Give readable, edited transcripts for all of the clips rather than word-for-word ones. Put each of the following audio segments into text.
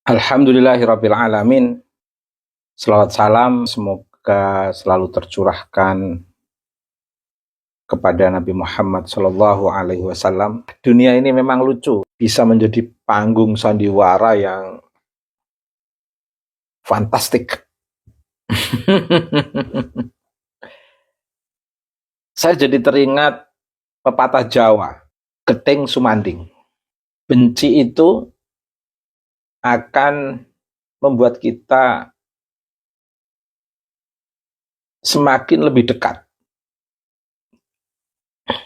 Alhamdulillahirabbil alamin. Selawat salam semoga selalu tercurahkan kepada Nabi Muhammad Shallallahu Alaihi Wasallam. Dunia ini memang lucu, bisa menjadi panggung sandiwara yang fantastik. Saya jadi teringat pepatah Jawa, Geting Sumanding. Benci itu akan membuat kita semakin lebih dekat.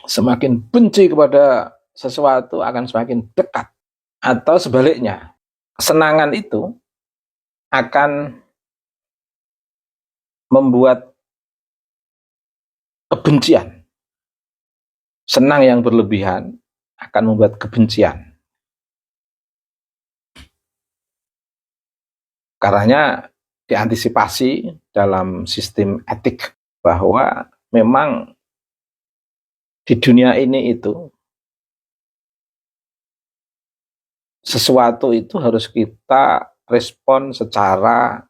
Semakin benci kepada sesuatu akan semakin dekat. Atau sebaliknya, kesenangan itu akan membuat kebencian. Senang yang berlebihan akan membuat kebencian. Karenanya diantisipasi dalam sistem etik bahwa memang di dunia ini itu sesuatu itu harus kita respon secara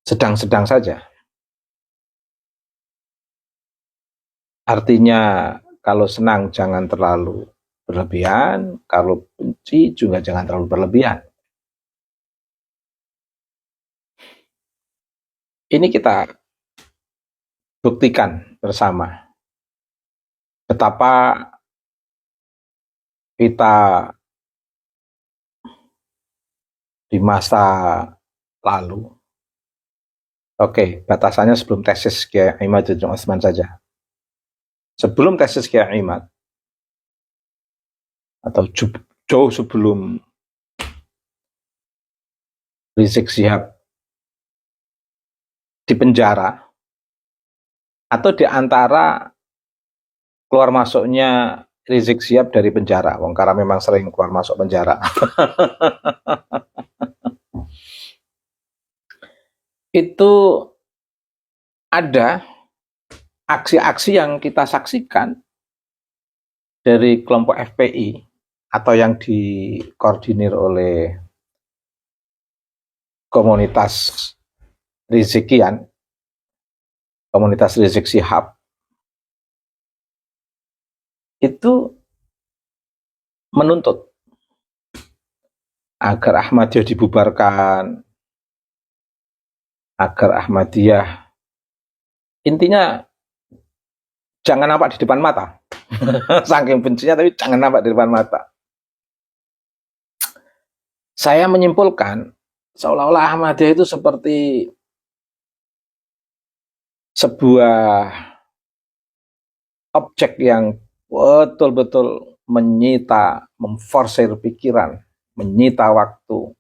sedang-sedang saja. Artinya kalau senang jangan terlalu berlebihan, kalau benci juga jangan terlalu berlebihan. Ini kita buktikan bersama betapa kita di masa lalu. Oke, batasannya sebelum tesis Kiai Imad Jujung Osman saja. Sebelum tesis Kiai Imad, atau jauh sebelum Rizik Syihab di penjara, atau di antara keluar masuknya Rizik Syihab dari penjara, karena memang sering keluar masuk penjara. Itu ada aksi-aksi yang kita saksikan dari kelompok FPI atau yang dikoordinir oleh komunitas Rizikian, komunitas Rizik Syihab, itu menuntut agar Ahmadiyah dibubarkan, agar Ahmadiyah intinya jangan nampak di depan mata. Saking bencinya tapi jangan nampak di depan mata. Saya menyimpulkan seolah-olah Ahmadiyah itu seperti sebuah objek yang betul-betul menyita, memforsir pikiran, menyita waktu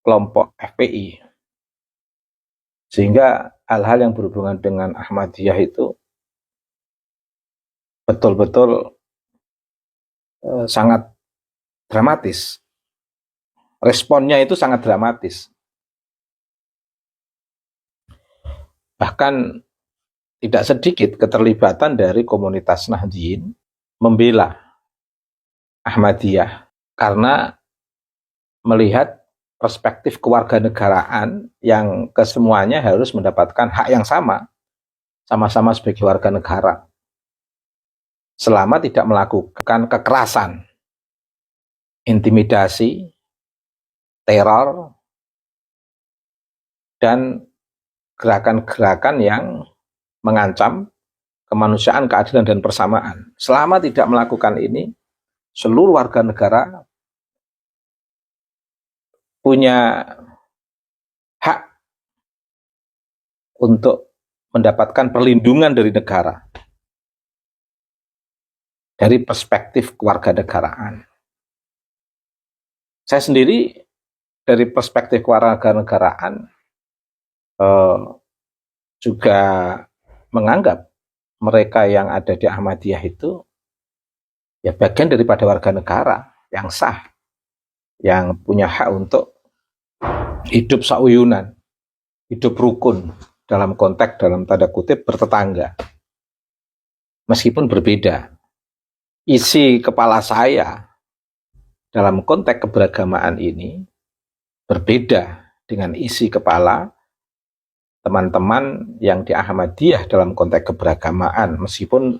kelompok FPI. Sehingga hal-hal yang berhubungan dengan Ahmadiyah itu betul-betul sangat dramatis. Responnya itu sangat dramatis. Bahkan tidak sedikit keterlibatan dari komunitas Nahdliyin membela Ahmadiyah karena melihat perspektif kewarganegaraan yang kesemuanya harus mendapatkan hak yang sama-sama sebagai warga negara, selama tidak melakukan kekerasan, intimidasi, teror, dan gerakan-gerakan yang mengancam kemanusiaan, keadilan, dan persamaan. Selama tidak melakukan ini, seluruh warga negara punya hak untuk mendapatkan perlindungan dari negara dari perspektif kewarganegaraan. Saya sendiri dari perspektif kewarganegaraan juga menganggap mereka yang ada di Ahmadiyah itu ya bagian daripada warga negara yang sah, yang punya hak untuk hidup sauyunan, hidup rukun, dalam konteks, dalam tanda kutip, bertetangga. Meskipun berbeda. Isi kepala saya dalam konteks keberagamaan ini berbeda dengan isi kepala teman-teman yang di Ahmadiyah dalam konteks keberagamaan, meskipun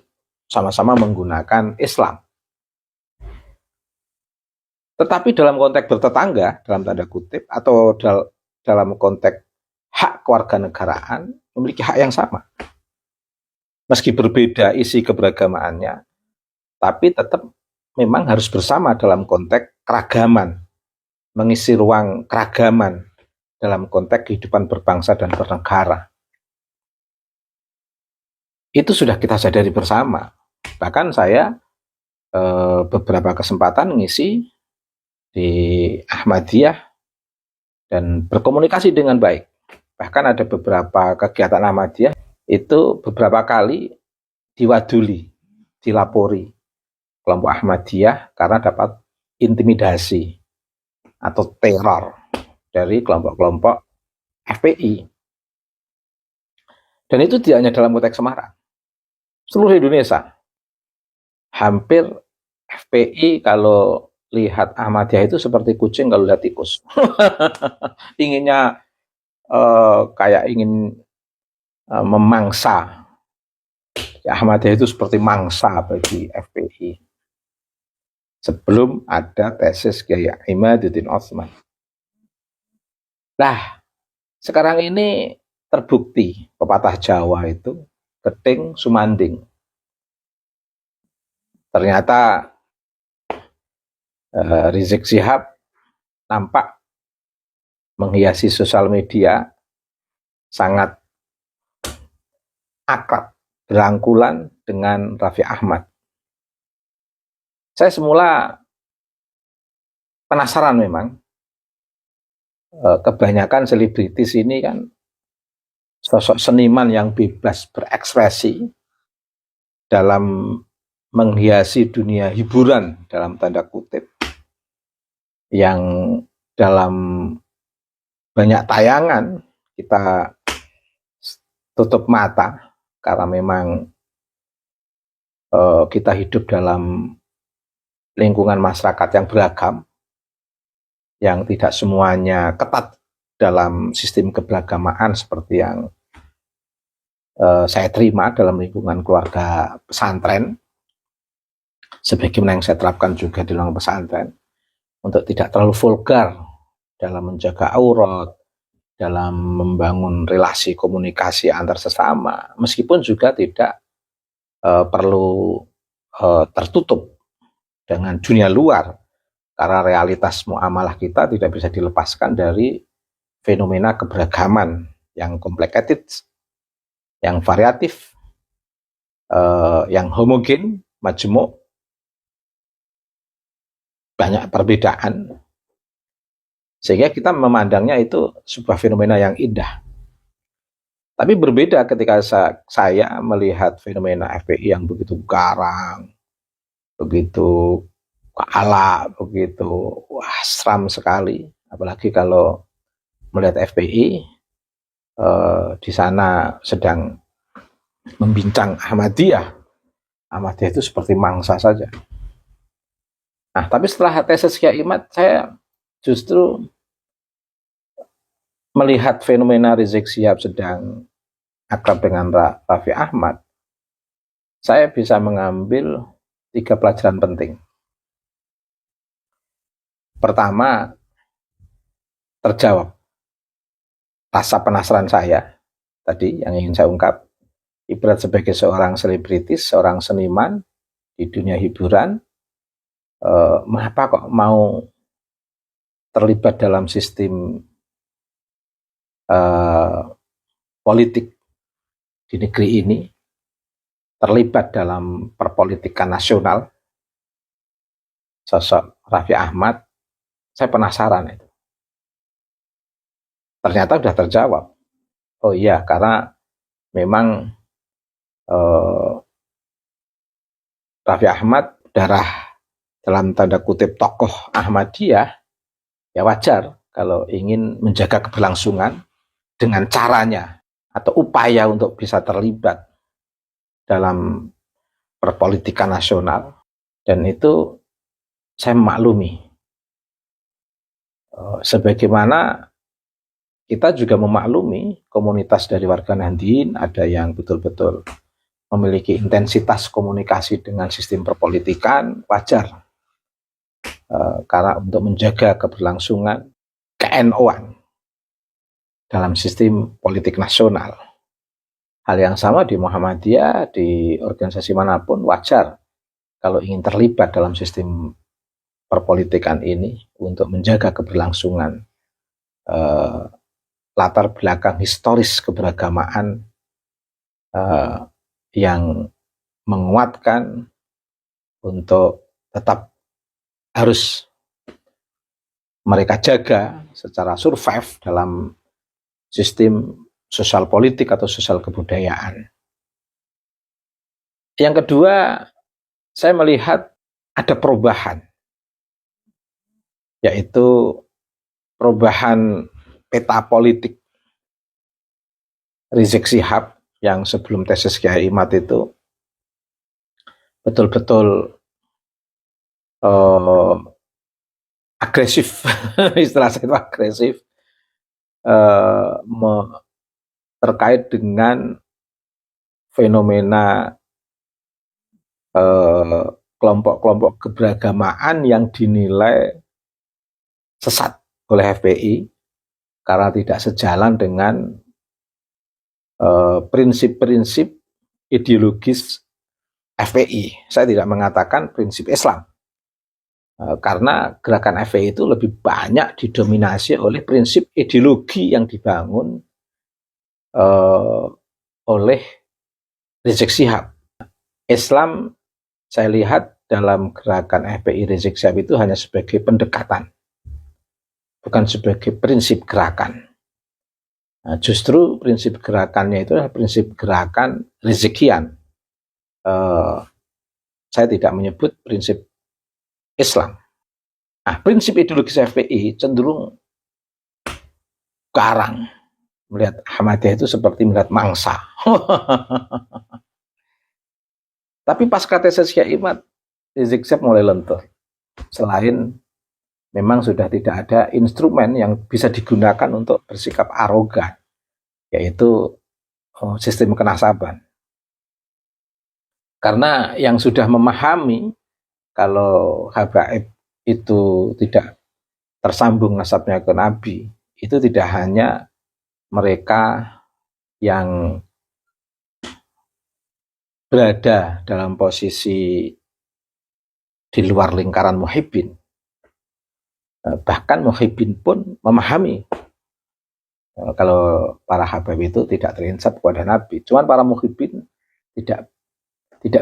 sama-sama menggunakan Islam. Tetapi dalam konteks bertetangga, dalam tanda kutip, atau dalam konteks hak kewarganegaraan, memiliki hak yang sama. Meski berbeda isi keberagamaannya, tapi tetap memang harus bersama dalam konteks keragaman, mengisi ruang keragaman dalam konteks kehidupan berbangsa dan bernegara. Itu sudah kita sadari bersama. Bahkan saya beberapa kesempatan ngisi di Ahmadiyah dan berkomunikasi dengan baik. Bahkan ada beberapa kegiatan Ahmadiyah itu beberapa kali diwaduli, dilapori kelompok Ahmadiyah karena dapat intimidasi atau teror dari kelompok-kelompok FPI. Dan itu tidak hanya dalam konteks Semarang, seluruh Indonesia. Hampir FPI kalau lihat Ahmadiyah itu seperti kucing kalau lihat tikus. Inginnya kayak ingin memangsa. Ahmadiyah itu seperti mangsa bagi FPI. Sebelum ada tesis Kiai Imaduddin Utsman. Nah, sekarang ini terbukti pepatah Jawa itu keting sumanding. Ternyata Rizik Syihab nampak menghiasi sosial media sangat akrab, berangkulan dengan Raffi Ahmad. Saya semula penasaran memang, kebanyakan selebritis ini kan sosok seniman yang bebas berekspresi dalam menghiasi dunia hiburan dalam tanda kutip, yang dalam banyak tayangan kita tutup mata karena memang kita hidup dalam lingkungan masyarakat yang beragam, yang tidak semuanya ketat dalam sistem keberagamaan seperti yang saya terima dalam lingkungan keluarga pesantren, sebagaimana yang saya terapkan juga di lingkungan pesantren, untuk tidak terlalu vulgar dalam menjaga aurat, dalam membangun relasi komunikasi antar sesama, meskipun juga tidak perlu tertutup dengan dunia luar, karena realitas muamalah kita tidak bisa dilepaskan dari fenomena keberagaman yang complicated, yang variatif, yang homogen, majemuk, banyak perbedaan, sehingga kita memandangnya itu sebuah fenomena yang indah. Tapi berbeda ketika saya melihat fenomena FPI yang begitu garang, begitu galak, begitu seram sekali. Apalagi kalau melihat FPI di sana sedang membincang Ahmadiyah. Ahmadiyah itu seperti mangsa saja. Nah, tapi setelah tesis Kiai Imad, saya justru melihat fenomena Rizik Syihab sedang akrab dengan Raffi Ahmad. Saya bisa mengambil 3 pelajaran penting. Pertama, terjawab rasa penasaran saya tadi yang ingin saya ungkap. Ibarat sebagai seorang selebritis, seorang seniman di dunia hiburan, mengapa kok mau terlibat dalam sistem politik di negeri ini, terlibat dalam perpolitikan nasional, sosok Raffi Ahmad. Saya penasaran itu. Ternyata sudah terjawab. Oh iya, karena memang Raffi Ahmad darah dalam tanda kutip tokoh Ahmadiyah, ya wajar kalau ingin menjaga keberlangsungan dengan caranya atau upaya untuk bisa terlibat dalam perpolitikan nasional. Dan itu saya memaklumi Sebagaimana kita juga memaklumi komunitas dari warga Nahdien ada yang betul-betul memiliki intensitas komunikasi dengan sistem perpolitikan, wajar. Karena untuk menjaga keberlangsungan ke-NO-an dalam sistem politik nasional. Hal yang sama di Muhammadiyah, di organisasi manapun wajar kalau ingin terlibat dalam sistem perpolitikan ini untuk menjaga keberlangsungan latar belakang historis keberagamaan yang menguatkan untuk tetap harus mereka jaga secara survive dalam sistem sosial politik atau sosial kebudayaan. Yang kedua, saya melihat ada perubahan, yaitu perubahan peta politik Rizik Syihab yang sebelum tesis Kiai Imad itu betul-betul agresif, istilah saya itu agresif, terkait dengan fenomena kelompok-kelompok keberagamaan yang dinilai sesat oleh FPI karena tidak sejalan dengan prinsip-prinsip ideologis FPI. Saya tidak mengatakan prinsip Islam, karena gerakan FPI itu lebih banyak didominasi oleh prinsip ideologi yang dibangun oleh Rizik Syihab. Islam saya lihat dalam gerakan FPI Rizik Syihab itu hanya sebagai pendekatan, bukan sebagai prinsip gerakan. Nah, justru prinsip gerakannya itu adalah prinsip gerakan Rizikian. Saya tidak menyebut prinsip Islam. Nah, prinsip ideologis FPI cenderung garang. Melihat Ahmadiyah itu seperti melihat mangsa. Tapi pasca tesis Kiai Imad, Rizik Syihab mulai lentur. Selain memang sudah tidak ada instrumen yang bisa digunakan untuk bersikap arogan, yaitu sistem kenasaban. Karena yang sudah memahami kalau habaib itu tidak tersambung nasabnya ke Nabi, itu tidak hanya mereka yang berada dalam posisi di luar lingkaran muhibbin, bahkan muhibbin pun memahami kalau para habaib itu tidak terinsap kepada Nabi. Cuman para muhibbin tidak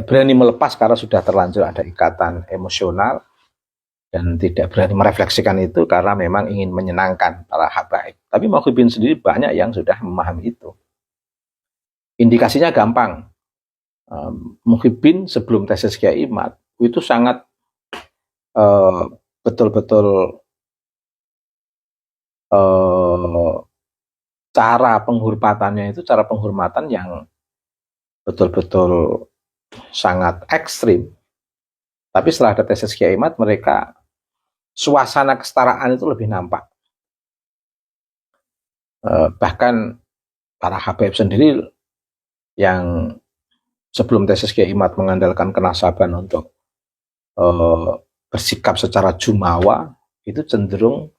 berani melepas karena sudah terlanjur ada ikatan emosional dan tidak berani merefleksikan itu karena memang ingin menyenangkan para habaib. Tapi muhibbin sendiri banyak yang sudah memahami itu. Indikasinya gampang. Muhibbin sebelum tesis Kiai Imad itu sangat betul-betul cara penghormatannya itu cara penghormatan yang betul-betul sangat ekstrim. Tapi setelah ada tesis Kiai Imad, mereka suasana kesetaraan itu lebih nampak. Bahkan para habaib sendiri yang sebelum tesis Kiai Imad mengandalkan kenasaban untuk bersikap secara jumawa, itu cenderung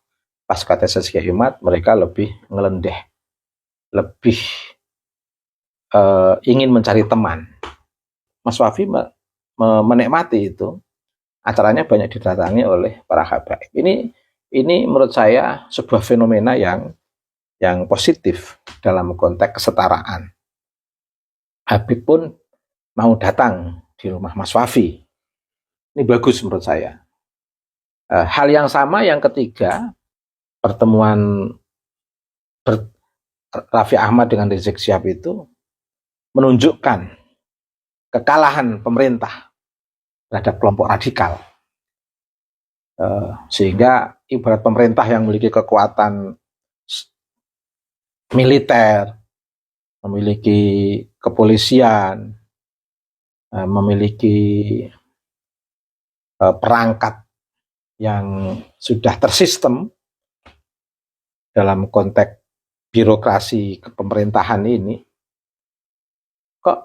pasca tesis Kiai Imad mereka lebih ngelendeh, lebih ingin mencari teman. Mas Wafi menikmati itu. Acaranya banyak didatangi oleh para habaib. Ini menurut saya sebuah fenomena yang positif dalam konteks kesetaraan. Habib pun mau datang di rumah Mas Wafi. Ini bagus menurut saya. Hal yang sama yang ketiga, pertemuan Raffi Ahmad dengan Rizik Syihab itu menunjukkan kekalahan pemerintah terhadap kelompok radikal. Sehingga ibarat pemerintah yang memiliki kekuatan militer, memiliki kepolisian, memiliki perangkat yang sudah tersistem, dalam konteks birokrasi kepemerintahan ini kok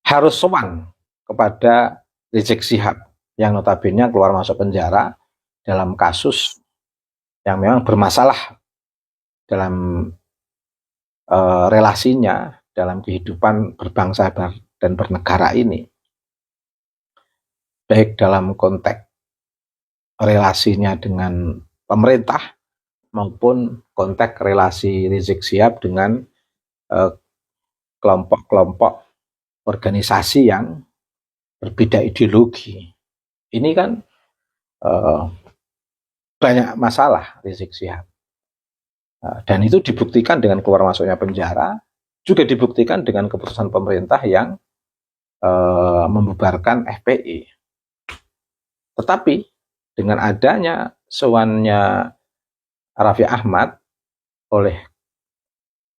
harus sowan kepada Rizik Syihab yang notabene keluar masuk penjara dalam kasus yang memang bermasalah dalam relasinya dalam kehidupan berbangsa dan bernegara ini, baik dalam konteks relasinya dengan pemerintah maupun konteks relasi Rizik Syihab dengan kelompok-kelompok organisasi yang berbeda ideologi. Ini kan banyak masalah Rizik Syihab. Dan itu dibuktikan dengan keluar masuknya penjara, juga dibuktikan dengan keputusan pemerintah yang membubarkan FPI. Tetapi dengan adanya sowannya Raffi Ahmad oleh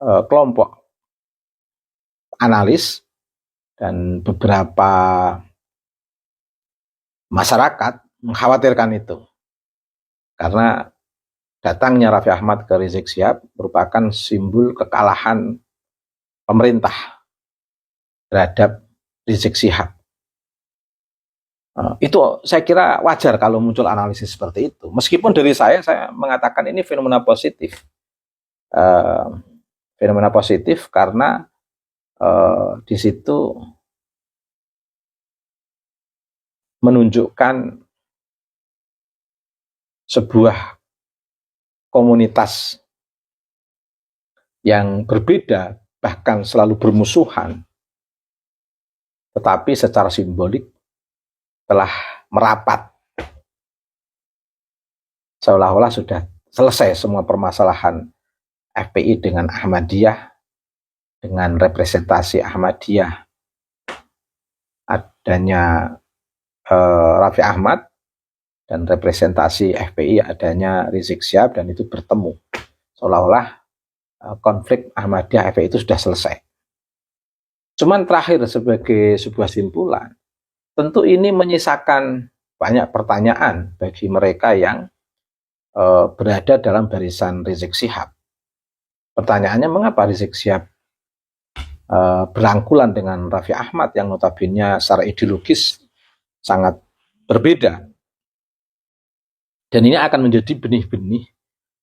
kelompok analis dan beberapa masyarakat mengkhawatirkan itu, karena datangnya Raffi Ahmad ke Rizik Syihab merupakan simbol kekalahan pemerintah terhadap Rizik Syihab. Itu saya kira wajar kalau muncul analisis seperti itu. Meskipun dari saya mengatakan ini fenomena positif. Fenomena positif karena di situ menunjukkan sebuah komunitas yang berbeda, bahkan selalu bermusuhan, tetapi secara simbolik telah merapat, seolah-olah sudah selesai semua permasalahan FPI dengan Ahmadiyah, dengan representasi Ahmadiyah, adanya Raffi Ahmad, dan representasi FPI adanya Rizik Syihab, dan itu bertemu, seolah-olah konflik Ahmadiyah FPI itu sudah selesai. Cuman terakhir sebagai sebuah simpulan, tentu ini menyisakan banyak pertanyaan bagi mereka yang berada dalam barisan Rizik Syihab. Pertanyaannya, mengapa Rizik Syihab berangkulan dengan Raffi Ahmad yang notabene secara ideologis sangat berbeda? Dan ini akan menjadi benih-benih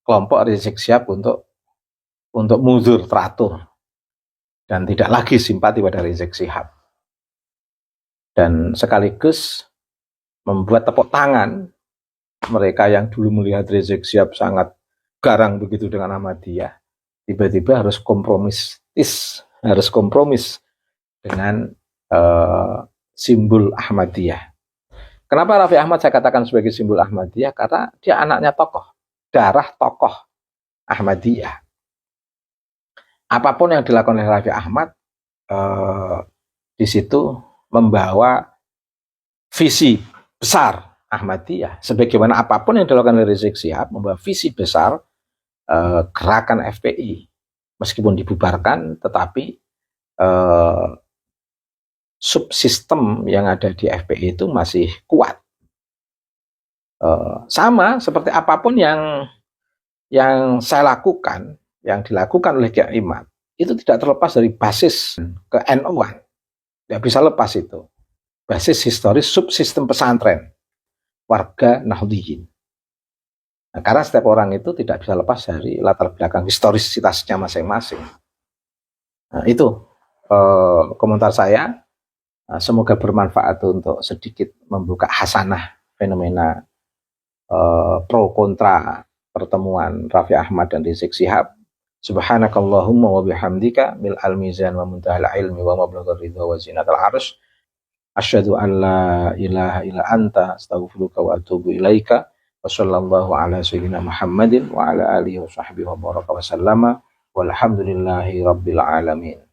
kelompok Rizik Syihab untuk mundur teratur dan tidak lagi simpati pada Rizik Syihab, dan sekaligus membuat tepuk tangan mereka yang dulu melihat Rizik Syihab sangat garang begitu dengan Ahmadiyah, tiba-tiba harus kompromis dengan simbol Ahmadiyah. Kenapa Raffi Ahmad saya katakan sebagai simbol Ahmadiyah? Karena dia anaknya tokoh, darah tokoh Ahmadiyah. Apapun yang dilakukan oleh Raffi Ahmad di situ membawa visi besar Ahmadiyah. Sebagaimana apapun yang dilakukan oleh Rizik Syihab membawa visi besar gerakan FPI. Meskipun dibubarkan, tetapi subsistem yang ada di FPI itu masih kuat. Sama seperti apapun yang saya lakukan, yang dilakukan oleh Kiai Imad, itu tidak terlepas dari basis ke NU-an. Tidak bisa lepas itu. Basis historis subsistem pesantren, warga Nahdliyin. Nah, karena setiap orang itu tidak bisa lepas dari latar belakang historisitasnya masing-masing. Nah, itu komentar saya. Semoga bermanfaat untuk sedikit membuka hasanah fenomena pro kontra pertemuan Raffi Ahmad dan Rizik Syihab. Subhanakallahumma wa bihamdika mil'al mizan wa muntahal ilmi wa mablaghar ridha wa zinatal arsy. Asyhadu an la ilaha illa anta astaghfiruka wa atubu ilaika. Wa sallallahu ala sayyidina Muhammadin wa ala alihi wa sahbihi wa baraka wa sallama walhamdulillahi rabbil alamin.